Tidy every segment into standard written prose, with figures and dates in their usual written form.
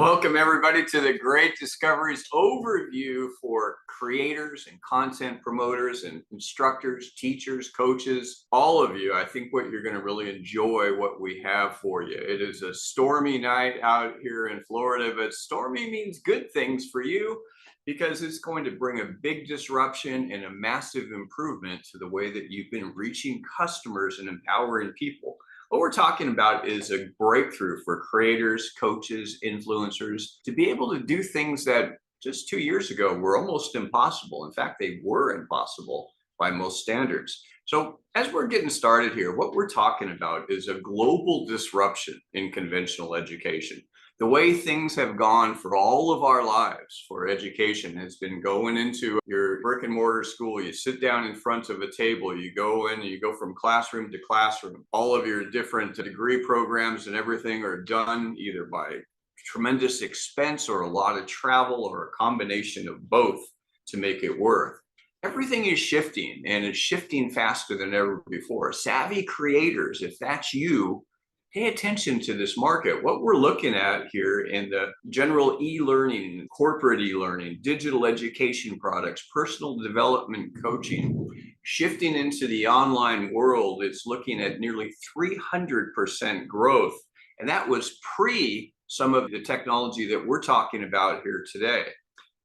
Welcome everybody to the Great Discoveries overview for creators and content promoters and instructors, teachers, coaches, all of you. I think what you're going to really enjoy what we have for you. It is a stormy night out here in Florida, but stormy means good things for you because it's going to bring a big disruption and a massive improvement to the way that you've been reaching customers and empowering people. What we're talking about is a breakthrough for creators, coaches, influencers to be able to do things that just 2 years ago were almost impossible. In fact, they were impossible by most standards. So as we're getting started here, what we're talking about is a global disruption in conventional education. The way things have gone for all of our lives for education has been going into your brick and mortar school. You sit down in front of a table, you go in, you go from classroom to classroom. All of your different degree programs and everything are done either by tremendous expense or a lot of travel or a combination of both to make it work. Everything is shifting, and it's shifting faster than ever before. Savvy creators, if that's you, pay attention to this market. What we're looking at here in the general e-learning, corporate e-learning, digital education products, personal development coaching, shifting into the online world, it's looking at nearly 300% growth. And that was pre some of the technology that we're talking about here today.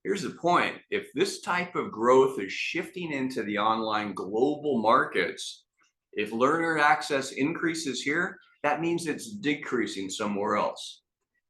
Here's the point. If this type of growth is shifting into the online global markets, if learner access increases here, that means it's decreasing somewhere else.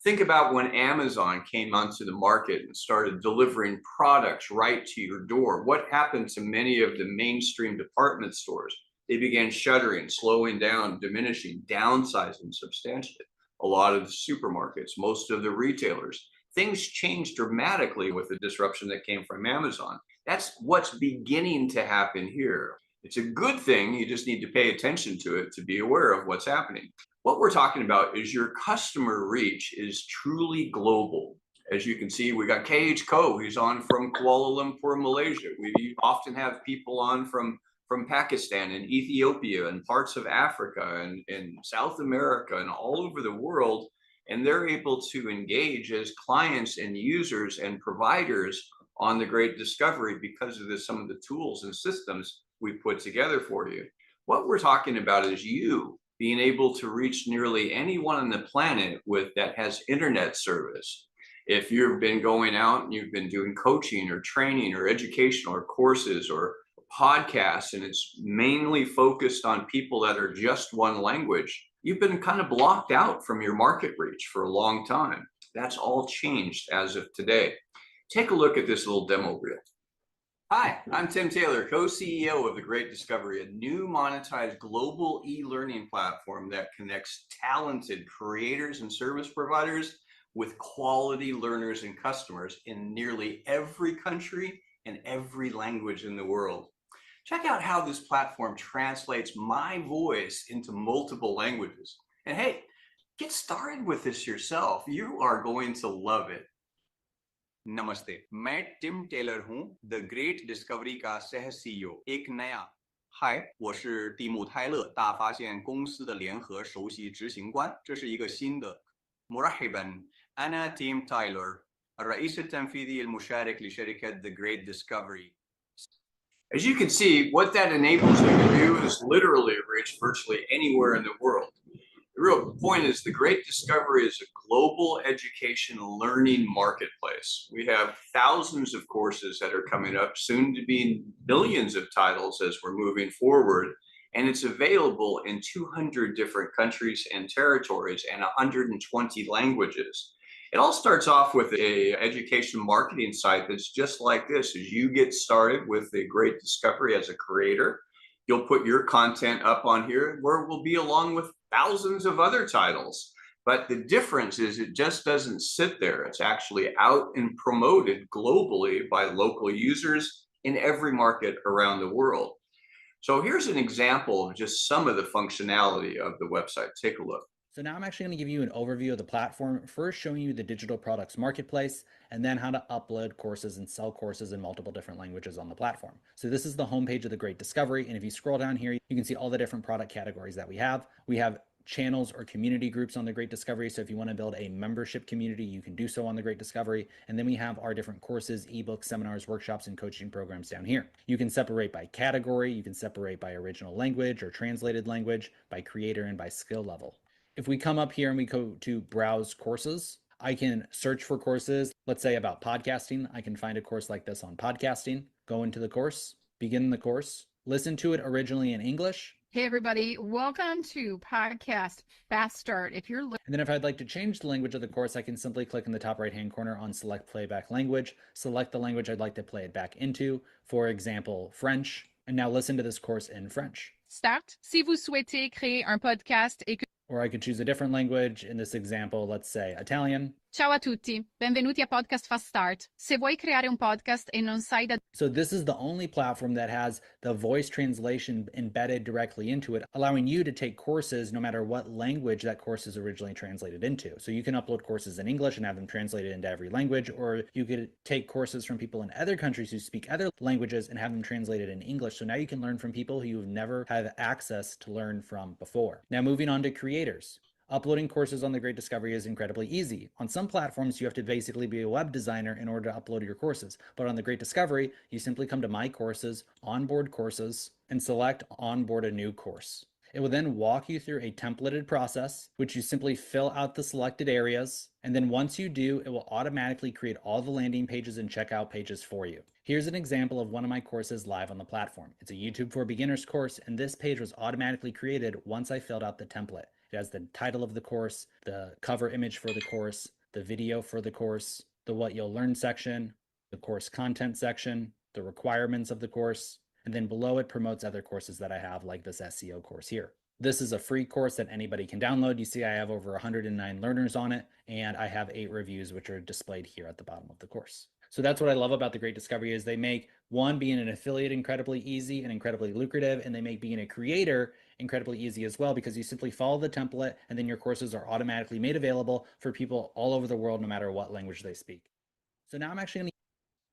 Think about when Amazon came onto the market and started delivering products right to your door. What happened to many of the mainstream department stores? They began shuttering, slowing down, diminishing, downsizing substantially. A lot of the supermarkets, most of the retailers, things changed dramatically with the disruption that came from Amazon. That's what's beginning to happen here. It's a good thing. You just need to pay attention to it to be aware of what's happening. What we're talking about is your customer reach is truly global. As you can see, we got KH Co. He's on from Kuala Lumpur, Malaysia. We often have people on from Pakistan and Ethiopia and parts of Africa and South America and all over the world. And they're able to engage as clients and users and providers on the Great Discovery because of some of the tools and systems we put together for you. What we're talking about is you being able to reach nearly anyone on the planet that has internet service. If you've been going out and you've been doing coaching or training or educational or courses or podcasts, and it's mainly focused on people that are just one language, you've been kind of blocked out from your market reach for a long time. That's all changed as of today. Take a look at this little demo reel. Hi, I'm Tim Taylor, co-CEO of The Great Discovery, a new monetized global e-learning platform that connects talented creators and service providers with quality learners and customers in nearly every country and every language in the world. Check out how this platform translates my voice into multiple languages. And hey, get started with this yourself. You are going to love it. नमस्ते, मैं Tim Taylor हूं the great discovery का सह CEO एक नया嗨，我是蒂姆·泰勒，大发现公司的联合首席执行官。这是一个新的。مرحبا أنا تيم تايلر الرئيس التنفيذي المشارك لشركة The Great Discovery. As you can see, what that enables you to do is literally reach virtually anywhere in the world. The real point is The Great Discovery is a global education learning marketplace. We have thousands of courses that are coming up, soon to be millions of titles as we're moving forward. And it's available in 200 different countries and territories and 120 languages. It all starts off with an education marketing site that's just like this. As you get started with The Great Discovery as a creator, you'll put your content up on here where it will be along with thousands of other titles. But the difference is it just doesn't sit there. It's actually out and promoted globally by local users in every market around the world. So here's an example of just some of the functionality of the website. Take a look. So now I'm actually going to give you an overview of the platform, first showing you the digital products marketplace, and then how to upload courses and sell courses in multiple different languages on the platform. So this is the homepage of The Great Discovery. And if you scroll down here, you can see all the different product categories that we have. We have channels or community groups on the Great Discovery. So if you want to build a membership community, you can do so on the Great Discovery. And then we have our different courses, ebooks, seminars, workshops, and coaching programs down here. You can separate by category, you can separate by original language or translated language, by creator, and by skill level. If we come up here and we go to browse courses, I can search for courses, let's say about podcasting. I can find a course like this on podcasting, go into the course, begin the course, listen to it originally in English. Hey everybody, welcome to Podcast Fast Start. And then if I'd like to change the language of the course, I can simply click in the top right-hand corner on Select Playback Language, select the language I'd like to play it back into, for example, French, and now listen to this course in French. Start. Si vous souhaitez créer un podcast et que... Or I could choose a different language. In this example, let's say Italian. Ciao a tutti, benvenuti a Podcast Fast Start. Se vuoi creare un podcast e non sai da... So this is the only platform that has the voice translation embedded directly into it, allowing you to take courses no matter what language that course is originally translated into. So you can upload courses in English and have them translated into every language, or you could take courses from people in other countries who speak other languages and have them translated in English. So now you can learn from people who you've never had access to learn from before. Now moving on to creators. Uploading courses on the Great Discovery is incredibly easy. On some platforms, you have to basically be a web designer in order to upload your courses. But on the Great Discovery, you simply come to My Courses, Onboard Courses, and select Onboard a New Course. It will then walk you through a templated process, which you simply fill out the selected areas. And then once you do, it will automatically create all the landing pages and checkout pages for you. Here's an example of one of my courses live on the platform. It's a YouTube for Beginners course, and this page was automatically created once I filled out the template. It has the title of the course, the cover image for the course, the video for the course, the what you'll learn section, the course content section, the requirements of the course, and then below it promotes other courses that I have, like this SEO course here. This is a free course that anybody can download. You see I have over 109 learners on it, and I have 8 reviews which are displayed here at the bottom of the course. So that's what I love about the Great Discovery is they make being an affiliate incredibly easy and incredibly lucrative, and they make being a creator incredibly easy as well, because you simply follow the template and then your courses are automatically made available for people all over the world, no matter what language they speak. So now I'm actually going to...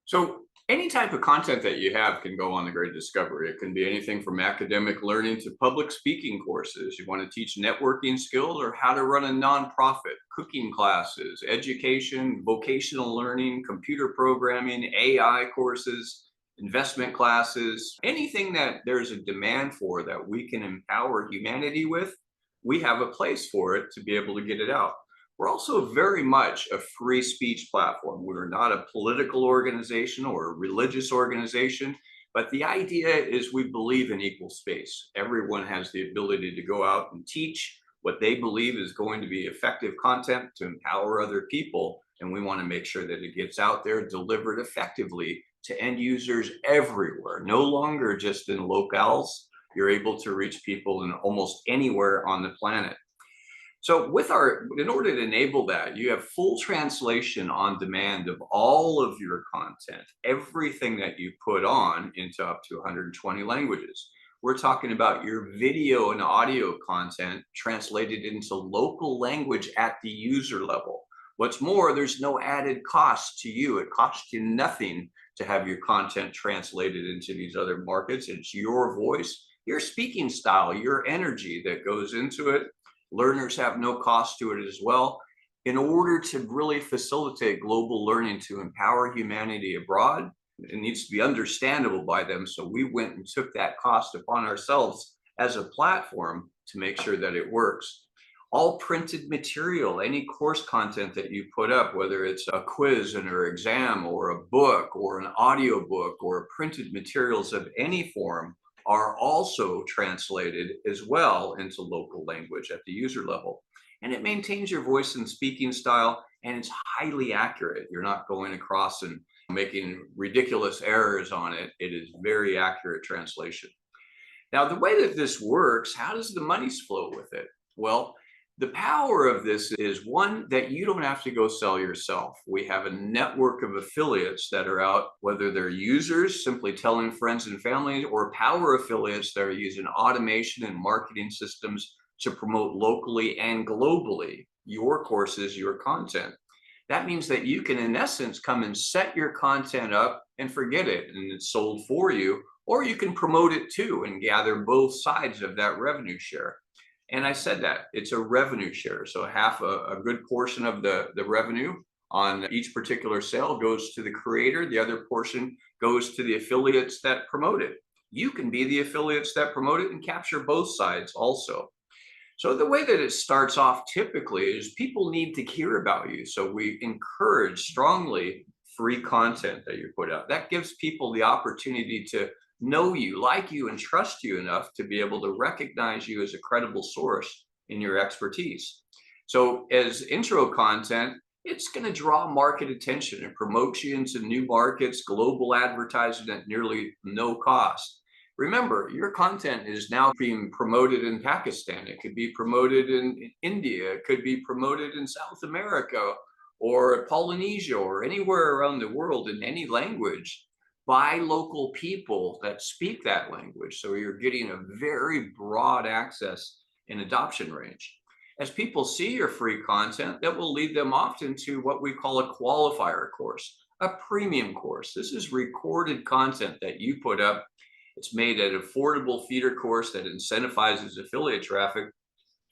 So any type of content that you have can go on the Great Discovery. It can be anything from academic learning to public speaking courses. You want to teach networking skills or how to run a nonprofit, cooking classes, education, vocational learning, computer programming, AI courses, investment classes, anything that there's a demand for that we can empower humanity with, we have a place for it to be able to get it out. We're also very much a free speech platform. We're not a political organization or a religious organization, but the idea is we believe in equal space. Everyone has the ability to go out and teach what they believe is going to be effective content to empower other people. And we want to make sure that it gets out there, delivered effectively to end users everywhere, no longer just in locales. You're able to reach people in almost anywhere on the planet. So in order to enable that, you have full translation on demand of all of your content, everything that you put on into up to 120 languages. We're talking about your video and audio content translated into local language at the user level. What's more, there's no added cost to you. It costs you nothing to have your content translated into these other markets. It's your voice, your speaking style, your energy that goes into it. Learners have no cost to it as well. In order to really facilitate global learning to empower humanity abroad, it needs to be understandable by them. So we went and took that cost upon ourselves as a platform to make sure that it works. All printed material, any course content that you put up, whether it's a quiz and or exam or a book or an audiobook or printed materials of any form, are also translated as well into local language at the user level. And it maintains your voice and speaking style, and it's highly accurate. You're not going across and making ridiculous errors on it. It is very accurate translation. Now, the way that this works, how does the money flow with it? Well, the power of this is, one, that you don't have to go sell yourself. We have a network of affiliates that are out, whether they're users simply telling friends and family, or power affiliates that are using automation and marketing systems to promote locally and globally your courses, your content. That means that you can, in essence, come and set your content up and forget it, and it's sold for you, or you can promote it too and gather both sides of that revenue share. And I said that it's a revenue share. So half a good portion of the revenue on each particular sale goes to the creator. The other portion goes to the affiliates that promote it. You can be the affiliates that promote it and capture both sides also. So the way that it starts off typically is people need to hear about you. So we encourage strongly free content that you put out. That gives people the opportunity to know you, like you, and trust you enough to be able to recognize you as a credible source in your expertise. So as intro content, it's going to draw market attention and promote you into new markets, global advertising at nearly no cost. Remember, your content is now being promoted in Pakistan. It could be promoted in India. It could be promoted in South America or Polynesia or anywhere around the world in any language by local people that speak that language. So you're getting a very broad access and adoption range. As people see your free content, that will lead them often to what we call a qualifier course, a premium course. This is recorded content that you put up. It's made an affordable feeder course that incentivizes affiliate traffic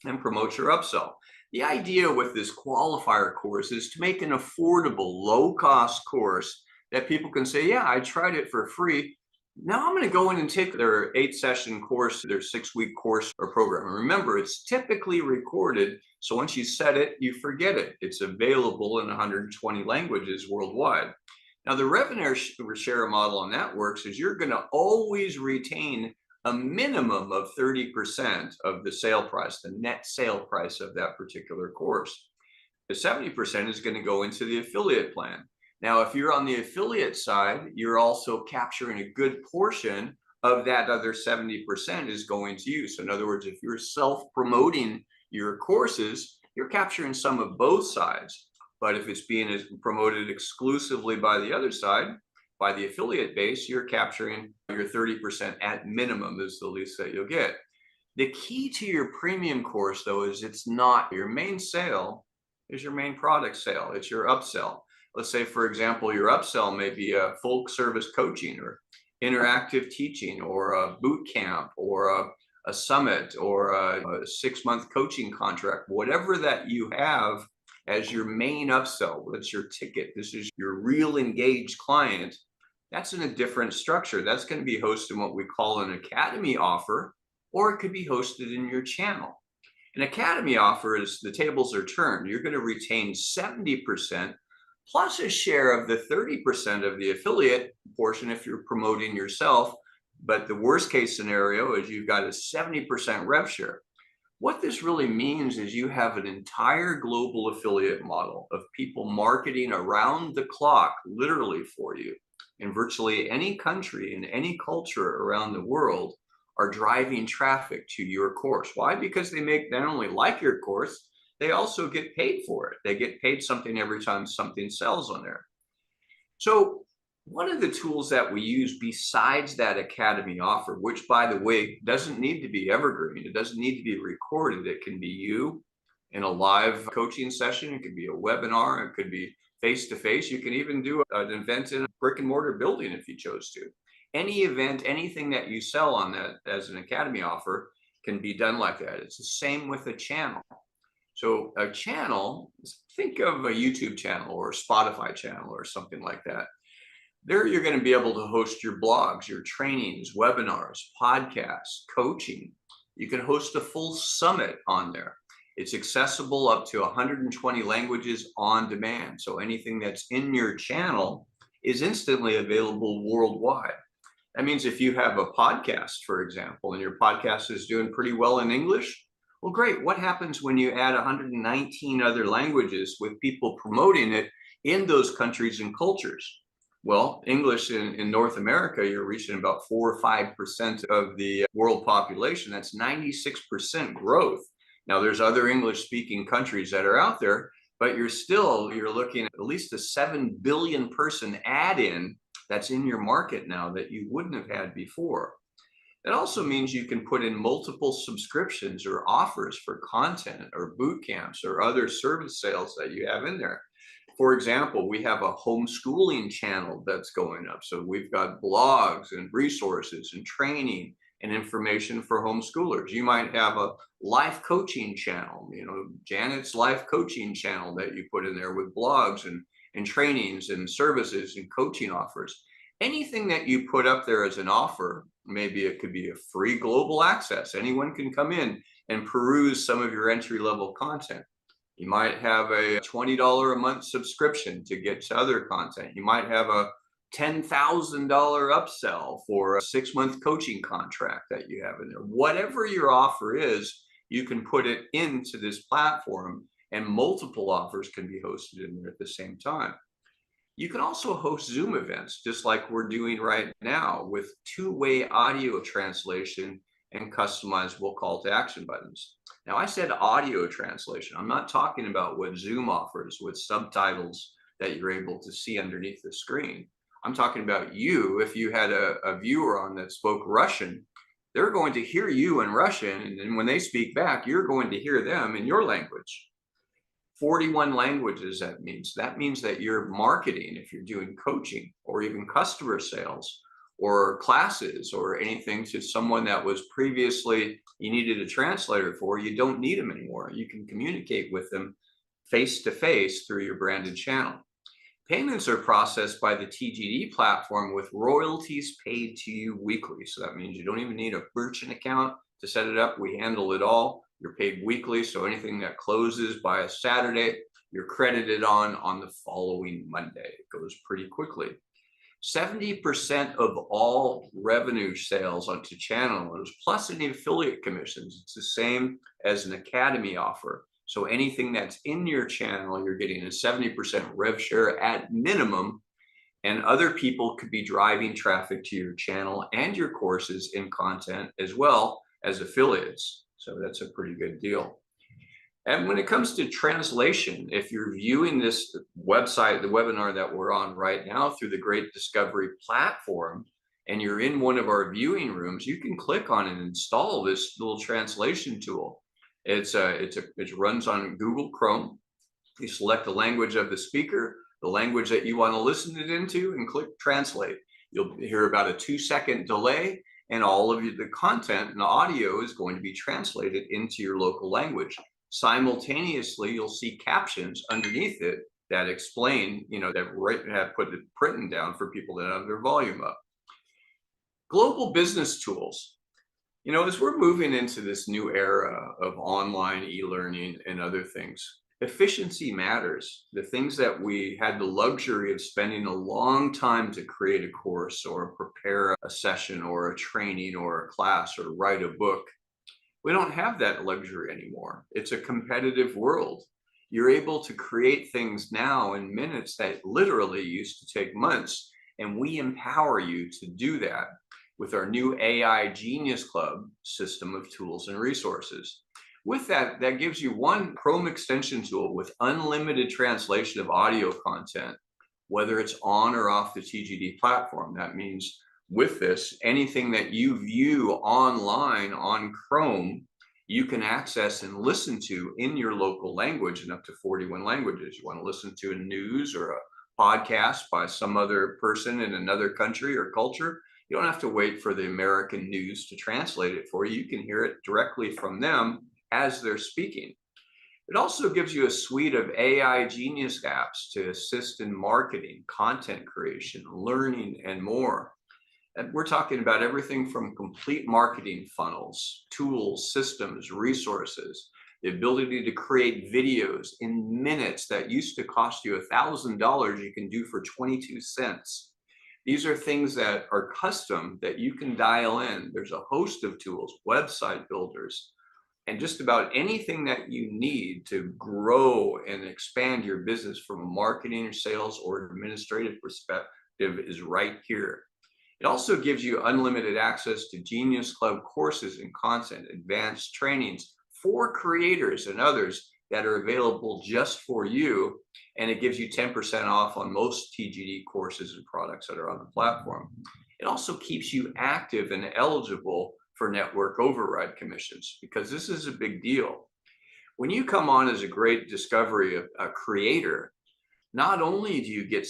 and promotes your upsell. The idea with this qualifier course is to make an affordable, low-cost course that people can say, yeah, I tried it for free. Now I'm going to go in and take their 8-session course, their 6-week course or program. And remember, it's typically recorded. So once you set it, you forget it. It's available in 120 languages worldwide. Now, the revenue share model on that works is you're going to always retain a minimum of 30% of the sale price, the net sale price of that particular course. The 70% is going to go into the affiliate plan. Now, if you're on the affiliate side, you're also capturing a good portion of that other 70% is going to you. So in other words, if you're self-promoting your courses, you're capturing some of both sides. But if it's being promoted exclusively by the other side, by the affiliate base, you're capturing your 30% at minimum is the least that you'll get. The key to your premium course, though, is it's not your main sale, is your main product sale. It's your upsell. Let's say, for example, your upsell may be a full service coaching or interactive teaching or a boot camp or a summit or a 6-month coaching contract, whatever that you have as your main upsell. That's your ticket. This is your real engaged client. That's in a different structure. That's going to be hosted in what we call an academy offer, or it could be hosted in your channel. An academy offer is the tables are turned. You're going to retain 70% plus a share of the 30% of the affiliate portion if you're promoting yourself. But the worst case scenario is you've got a 70% rev share. What this really means is you have an entire global affiliate model of people marketing around the clock, literally for you, in virtually any country, in any culture around the world, are driving traffic to your course. Why? Because they not only like your course, they also get paid for it. They get paid something every time something sells on there. So one of the tools that we use besides that academy offer, which by the way, doesn't need to be evergreen, it doesn't need to be recorded. It can be you in a live coaching session. It could be a webinar. It could be face-to-face. You can even do an event in a brick and mortar building if you chose to. Any event, anything that you sell on that as an academy offer can be done like that. It's the same with a channel. So a channel, think of a YouTube channel or a Spotify channel or something like that. There you're going to be able to host your blogs, your trainings, webinars, podcasts, coaching. You can host a full summit on there. It's accessible up to 120 languages on demand. So anything that's in your channel is instantly available worldwide. That means if you have a podcast, for example, and your podcast is doing pretty well in English, well, great. What happens when you add 119 other languages with people promoting it in those countries and cultures? Well, English in North America, you're reaching about 4 or 5% of the world population. That's 96% growth. Now, there's other English-speaking countries that are out there, but you're looking at least a 7 billion person add-in that's in your market now that you wouldn't have had before. It also means you can put in multiple subscriptions or offers for content or boot camps or other service sales that you have in there. For example, we have a homeschooling channel that's going up. So we've got blogs and resources and training and information for homeschoolers. You might have a life coaching channel, Janet's life coaching channel that you put in there with blogs and trainings and services and coaching offers. Anything that you put up there as an offer, maybe it could be a free global access. Anyone can come in and peruse some of your entry-level content. You might have a $20 a month subscription to get to other content. You might have a $10,000 upsell for a 6-month coaching contract that you have in there. Whatever your offer is, you can put it into this platform, and multiple offers can be hosted in there at the same time. You can also host Zoom events, just like we're doing right now, with two-way audio translation and customizable call to action buttons. Now, I said audio translation. I'm not talking about what Zoom offers with subtitles that you're able to see underneath the screen. I'm talking about you. If you had a viewer on that spoke Russian, they're going to hear you in Russian, and then when they speak back, you're going to hear them in your language. 41 languages, that means that you're marketing, if you're doing coaching or even customer sales or classes or anything to someone that was previously you needed a translator for, you don't need them anymore. You can communicate with them face to face through your branded channel. Payments are processed by the TGD platform with royalties paid to you weekly. So that means you don't even need a merchant account to set it up. We handle it all. You're paid weekly. So anything that closes by a Saturday, you're credited on the following Monday. It goes pretty quickly. 70% of all revenue sales onto channels, plus any affiliate commissions, it's the same as an academy offer. So anything that's in your channel, you're getting a 70% rev share at minimum, and other people could be driving traffic to your channel and your courses in content as well as affiliates. So that's a pretty good deal. And when it comes to translation, if you're viewing this website, the webinar that we're on right now through the Great Discovery platform, and you're in one of our viewing rooms, you can click on and install this little translation tool. It runs on Google Chrome. You select the language of the speaker, the language that you want to listen it into, and click translate. You'll hear about a 2-second delay, and all of the content and the audio is going to be translated into your local language. Simultaneously, you'll see captions underneath it that explain, that have put it written down for people that have their volume up. Global business tools. As we're moving into this new era of online e-learning and other things, efficiency matters. The things that we had the luxury of spending a long time to create a course or prepare a session or a training or a class or write a book, we don't have that luxury anymore. It's a competitive world. You're able to create things now in minutes that literally used to take months, and we empower you to do that with our new AI Genius Club system of tools and resources. With that gives you one Chrome extension tool with unlimited translation of audio content, whether it's on or off the TGD platform. That means with this, anything that you view online on Chrome, you can access and listen to in your local language in up to 41 languages. You want to listen to a news or a podcast by some other person in another country or culture, you don't have to wait for the American news to translate it for you. You can hear it directly from them as they're speaking. It also gives you a suite of AI Genius apps to assist in marketing, content creation, learning, and more. And we're talking about everything from complete marketing funnels, tools, systems, resources, the ability to create videos in minutes that used to cost you $1,000, you can do for 22 cents. These are things that are custom that you can dial in. There's a host of tools, website builders, and just about anything that you need to grow and expand your business from a marketing, sales, or administrative perspective is right here. It also gives you unlimited access to Genius Club courses and content, advanced trainings for creators and others that are available just for you. And it gives you 10% off on most TGD courses and products that are on the platform. It also keeps you active and eligible for network override commissions, because this is a big deal. When you come on as a Great Discovery creator, not only do you get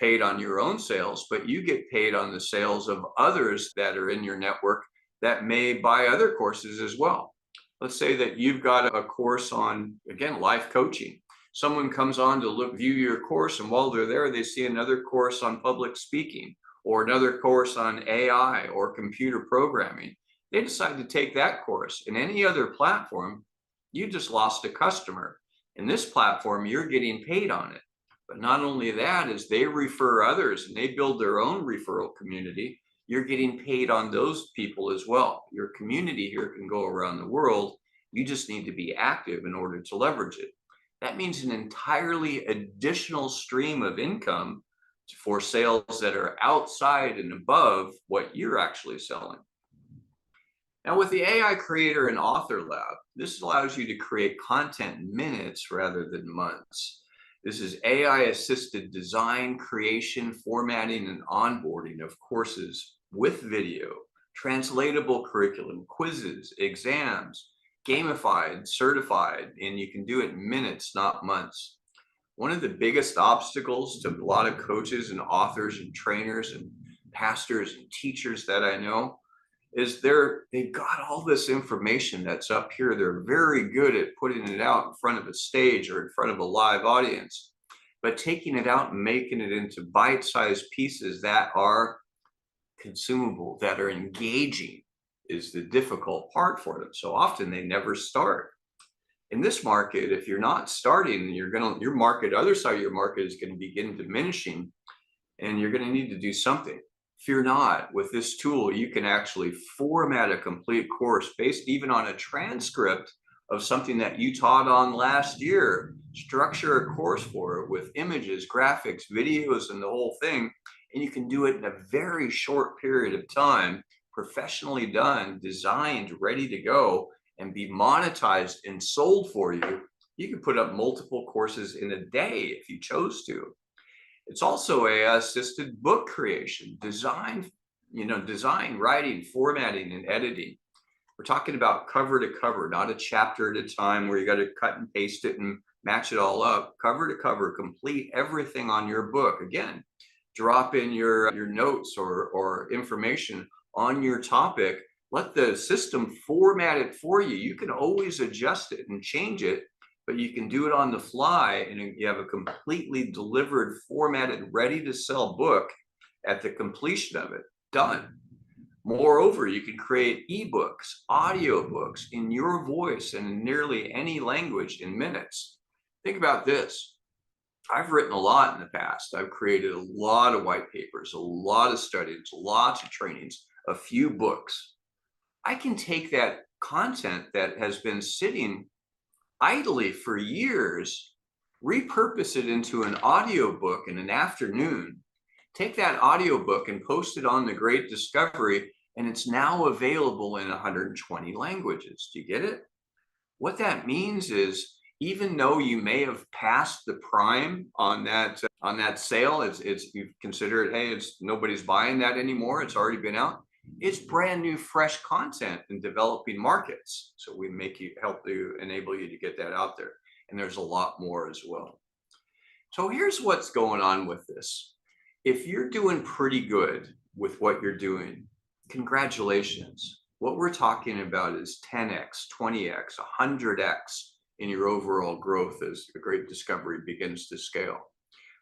paid on your own sales, but you get paid on the sales of others that are in your network that may buy other courses as well. Let's say that you've got a course on, again, life coaching. Someone comes on to view your course, and while they're there, they see another course on public speaking or another course on AI or computer programming. They decide to take that course. In any other platform, you just lost a customer. In this platform, you're getting paid on it. But not only that, as they refer others and they build their own referral community, you're getting paid on those people as well. Your community here can go around the world. You just need to be active in order to leverage it. That means an entirely additional stream of income for sales that are outside and above what you're actually selling. Now, with the AI Creator and Author Lab, this allows you to create content in minutes rather than months. This is AI-assisted design, creation, formatting, and onboarding of courses with video, translatable curriculum, quizzes, exams, gamified, certified, and you can do it in minutes, not months. One of the biggest obstacles to a lot of coaches and authors and trainers and pastors and teachers that I know is they've got all this information that's up here. They're very good at putting it out in front of a stage or in front of a live audience, but taking it out and making it into bite-sized pieces that are consumable, that are engaging, is the difficult part for them. So often they never start. In this market, if you're not starting, your market, other side of your market is going to begin diminishing, and you're going to need to do something. Fear not, with this tool, you can actually format a complete course based even on a transcript of something that you taught on last year, structure a course for it with images, graphics, videos, and the whole thing. And you can do it in a very short period of time, professionally done, designed, ready to go, and be monetized and sold for you. You can put up multiple courses in a day if you chose to. It's also AI-assisted book creation, design, writing, formatting, and editing. We're talking about cover to cover, not a chapter at a time where you got to cut and paste it and match it all up. Cover to cover, complete everything on your book. Again, drop in your notes or information on your topic. Let the system format it for you. You can always adjust it and change it, but you can do it on the fly, and you have a completely delivered, formatted, ready to sell book at the completion of it. Done. Moreover, you can create ebooks, audiobooks in your voice and in nearly any language in minutes. Think about this. I've written a lot in the past. I've created a lot of white papers, a lot of studies, lots of trainings, a few books. I can take that content that has been sitting idly for years, repurpose it into an audiobook in an afternoon, take that audiobook and post it on the Great Discovery, and it's now available in 120 languages. Do you get it? What that means is, even though you may have passed the prime on that sale, you consider it, hey, nobody's buying that anymore. It's already been out. It's brand new, fresh content in developing markets. So we help to enable you to get that out there. And there's a lot more as well. So here's what's going on with this. If you're doing pretty good with what you're doing, congratulations. What we're talking about is 10x, 20x, 100x in your overall growth as the Great Discovery begins to scale.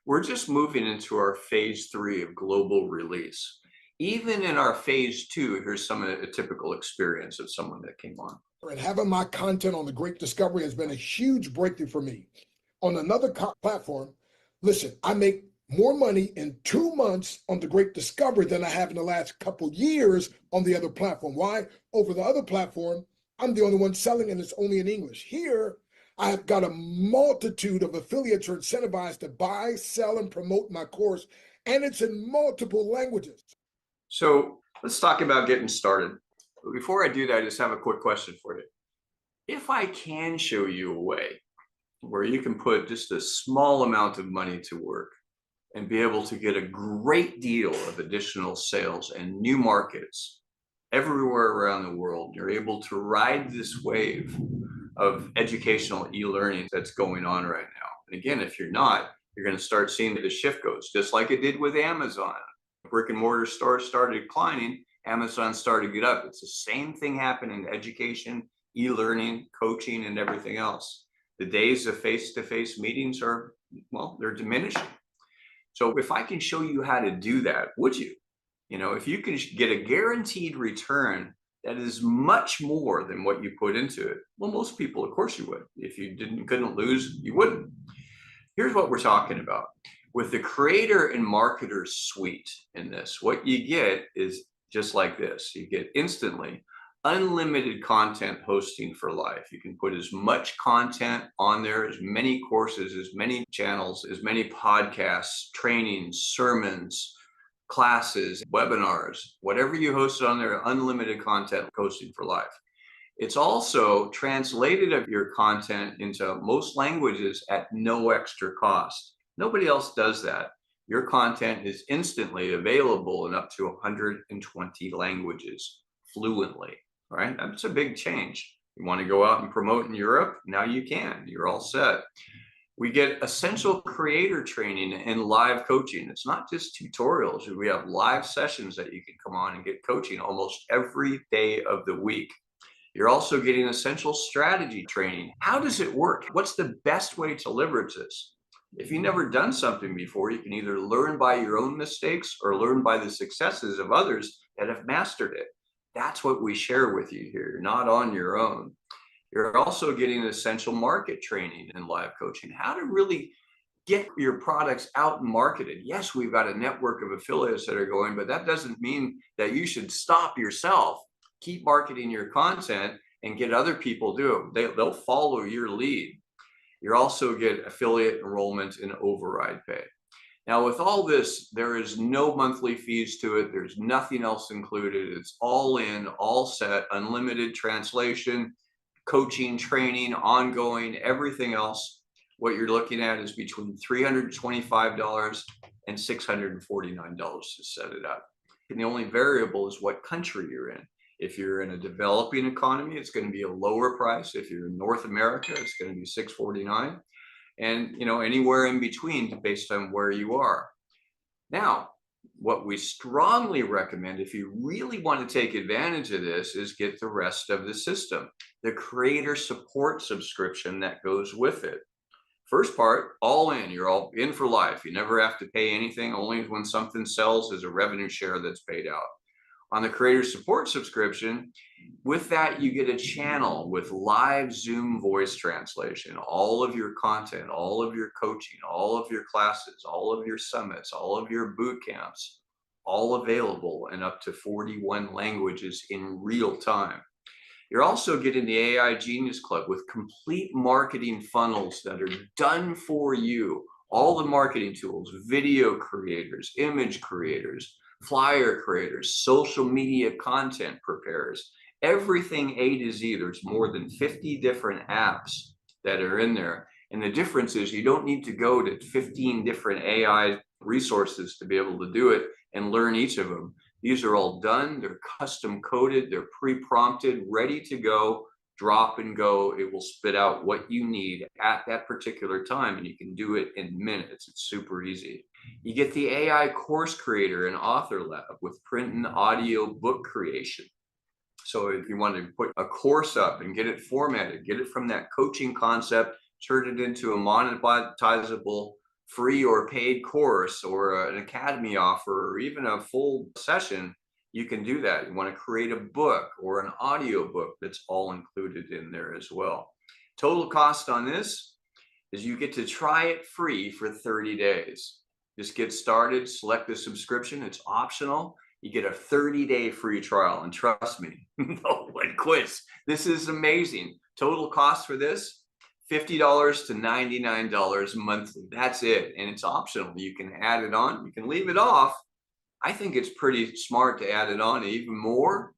We're just moving into our phase 3 of global release. Even in our phase 2, here's some of the typical experience of someone that came on. And having my content on the Great Discovery has been a huge breakthrough for me. On another platform, listen, I make more money in 2 months on the Great Discovery than I have in the last couple years on the other platform. Why? Over the other platform, I'm the only one selling, and it's only in English. Here, I've got a multitude of affiliates who are incentivized to buy, sell, and promote my course, and it's in multiple languages. So let's talk about getting started. But before I do that, I just have a quick question for you. If I can show you a way where you can put just a small amount of money to work and be able to get a great deal of additional sales and new markets everywhere around the world, you're able to ride this wave of educational e-learning that's going on right now. And again, if you're not, you're going to start seeing the shift goes, just like it did with Amazon. Brick and mortar stores started declining, Amazon started it up. It's the same thing happening in education, e-learning, coaching, and everything else. The days of face-to-face meetings are, well, they're diminishing. So if I can show you how to do that, would you? You know, if you can get a guaranteed return that is much more than what you put into it, well, most people, of course you would. If you couldn't lose, you wouldn't. Here's what we're talking about. With the creator and marketer suite in this, what you get is just like this. You get instantly unlimited content hosting for life. You can put as much content on there, as many courses, as many channels, as many podcasts, trainings, sermons, classes, webinars, whatever you host on there, unlimited content hosting for life. It's also translated of your content into most languages at no extra cost. Nobody else does that. Your content is instantly available in up to 120 languages fluently, right? That's a big change. You want to go out and promote in Europe? Now you can. You're all set. We get essential creator training and live coaching. It's not just tutorials. We have live sessions that you can come on and get coaching almost every day of the week. You're also getting essential strategy training. How does it work? What's the best way to leverage this? If you've never done something before, you can either learn by your own mistakes or learn by the successes of others that have mastered it. That's what we share with you here. You're not on your own. You're also getting essential market training and live coaching, how to really get your products out and marketed. Yes, we've got a network of affiliates that are going, but that doesn't mean that you should stop yourself. Keep marketing your content and get other people do it. They'll follow your lead. You also get affiliate enrollment and override pay. Now, with all this, there is no monthly fees to it. There's nothing else included. It's all in, all set, unlimited translation, coaching, training, ongoing, everything else. What you're looking at is between $325 and $649 to set it up. And the only variable is what country you're in. If you're in a developing economy, it's going to be a lower price. If you're in North America, it's going to be $649. And anywhere in between based on where you are. Now, what we strongly recommend if you really want to take advantage of this is get the rest of the system, the creator support subscription that goes with it. First part, all in, you're all in for life. You never have to pay anything. Only when something sells is a revenue share that's paid out. On the creator support subscription, with that, you get a channel with live Zoom voice translation, all of your content, all of your coaching, all of your classes, all of your summits, all of your boot camps, all available in up to 41 languages in real time. You're also getting the AI Genius Club with complete marketing funnels that are done for you. All the marketing tools, video creators, image creators, flyer creators, social media content preparers, everything A to Z. There's more than 50 different apps that are in there. And the difference is you don't need to go to 15 different AI resources to be able to do it and learn each of them. These are all done. They're custom coded. They're pre-prompted, ready to go, drop and go. It will spit out what you need at that particular time, and you can do it in minutes. It's super easy. You get the AI course creator and author lab with print and audio book creation. So if you want to put a course up and get it formatted, get it from that coaching concept, turn it into a monetizable free or paid course or an academy offer or even a full session, you can do that. You want to create a book or an audio book, that's all included in there as well. Total cost on this is you get to try it free for 30 days. Just get started, select the subscription. It's optional. You get a 30-day free trial. And trust me, no one quits. This is amazing. Total cost for this, $50 to $99 monthly. That's it. And it's optional. You can add it on. You can leave it off. I think it's pretty smart to add it on. Even more,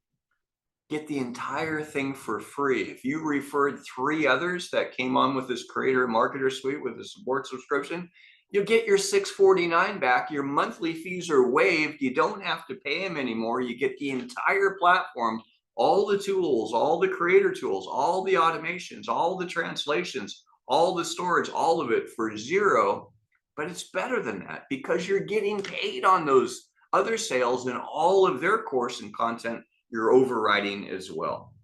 get the entire thing for free. If you referred 3 others that came on with this creator and marketer suite with the support subscription, you'll get your $649 back. Your monthly fees are waived. You don't have to pay them anymore. You get the entire platform, all the tools, all the creator tools, all the automations, all the translations, all the storage, all of it for $0. But it's better than that because you're getting paid on those other sales in all of their course and content you're overriding as well.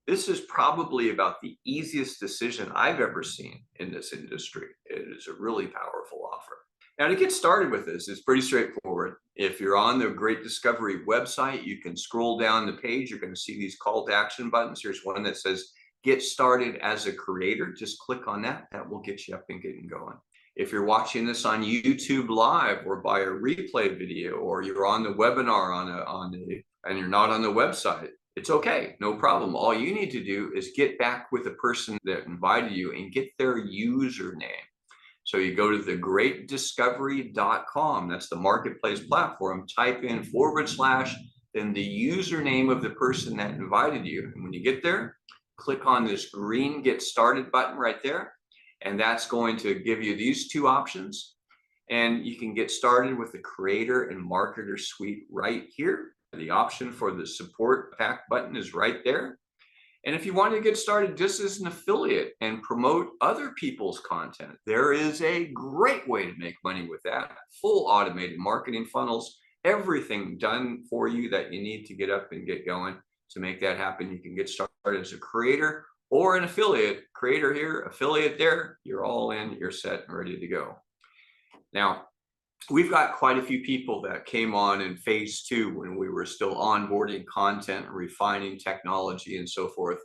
This is probably about the easiest decision I've ever seen in this industry. It is a really powerful offer. Now, to get started with this, it's pretty straightforward. If you're on the Great Discovery website, you can scroll down the page. You're going to see these call to action buttons. Here's one that says, get started as a creator. Just click on that. That will get you up and getting going. If you're watching this on YouTube Live or by a replay video, or you're on the webinar and you're not on the website, it's okay, no problem. All you need to do is get back with the person that invited you and get their username. So you go to thegreatdiscovery.com, that's the marketplace platform, type in / then the username of the person that invited you. And when you get there, click on this green Get Started button right there. And that's going to give you these two options. And you can get started with the Creator and Marketer Suite right here. The option for the Support Pack button is right there. And if you want to get started just as an affiliate and promote other people's content, there is a great way to make money with that. Full automated marketing funnels, everything done for you that you need to get up and get going. To make that happen, you can get started as a creator or an affiliate. Creator here, affiliate there, you're all in, you're set and ready to go. Now, we've got quite a few people that came on in phase 2 when we were still onboarding content, refining technology and so forth.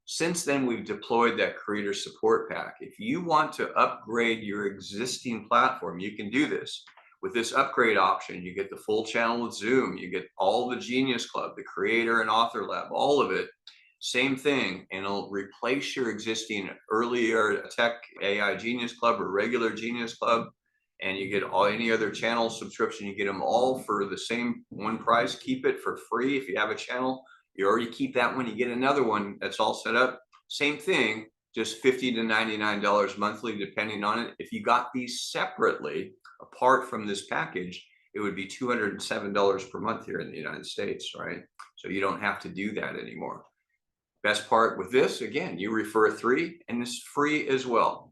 Since then, we've deployed that creator support pack. If you want to upgrade your existing platform, you can do this. With this upgrade option, you get the full channel with Zoom, you get all the Genius Club, the Creator and Author Lab, all of it. Same thing, and it'll replace your existing earlier Tech AI Genius Club or regular Genius Club. And you get any other channel subscription, you get them all for the same one price. Keep it for free. If you have a channel, you already keep that one, you get another one that's all set up. Same thing, just $50 to $99 monthly, depending on it. If you got these separately, apart from this package, it would be $207 per month here in the United States, right? So you don't have to do that anymore. Best part with this, again, you refer 3 and it's free as well.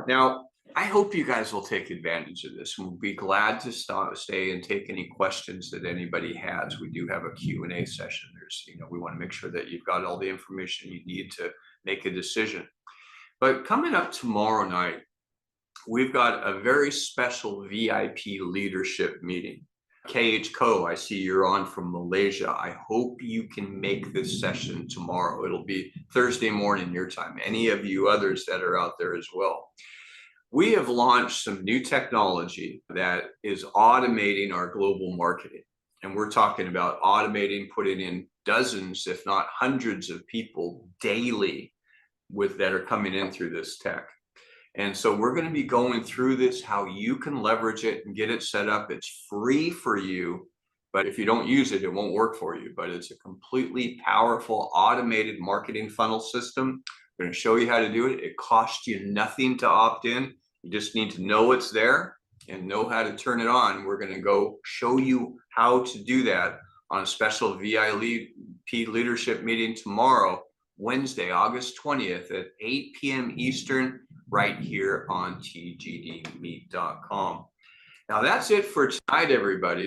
Now, I hope you guys will take advantage of this. We'll be glad to stay and take any questions that anybody has. We do have a Q&A session. We want to make sure that you've got all the information you need to make a decision. But coming up tomorrow night, we've got a very special VIP leadership meeting. KH Co, I see you're on from Malaysia. I hope you can make this session tomorrow. It'll be Thursday morning your time. Any of you others that are out there as well. We have launched some new technology that is automating our global marketing. And we're talking about automating, putting in dozens, if not hundreds of people daily that are coming in through this tech. And so we're going to be going through this, how you can leverage it and get it set up. It's free for you, but if you don't use it, it won't work for you. But it's a completely powerful automated marketing funnel system. We're going to show you how to do it. It costs you nothing to opt in. You just need to know it's there and know how to turn it on. We're going to go show you how to do that on a special VIP leadership meeting tomorrow, Wednesday, August 20th at 8 p.m. Eastern, right here on tgdmeet.com. Now that's it for tonight, everybody.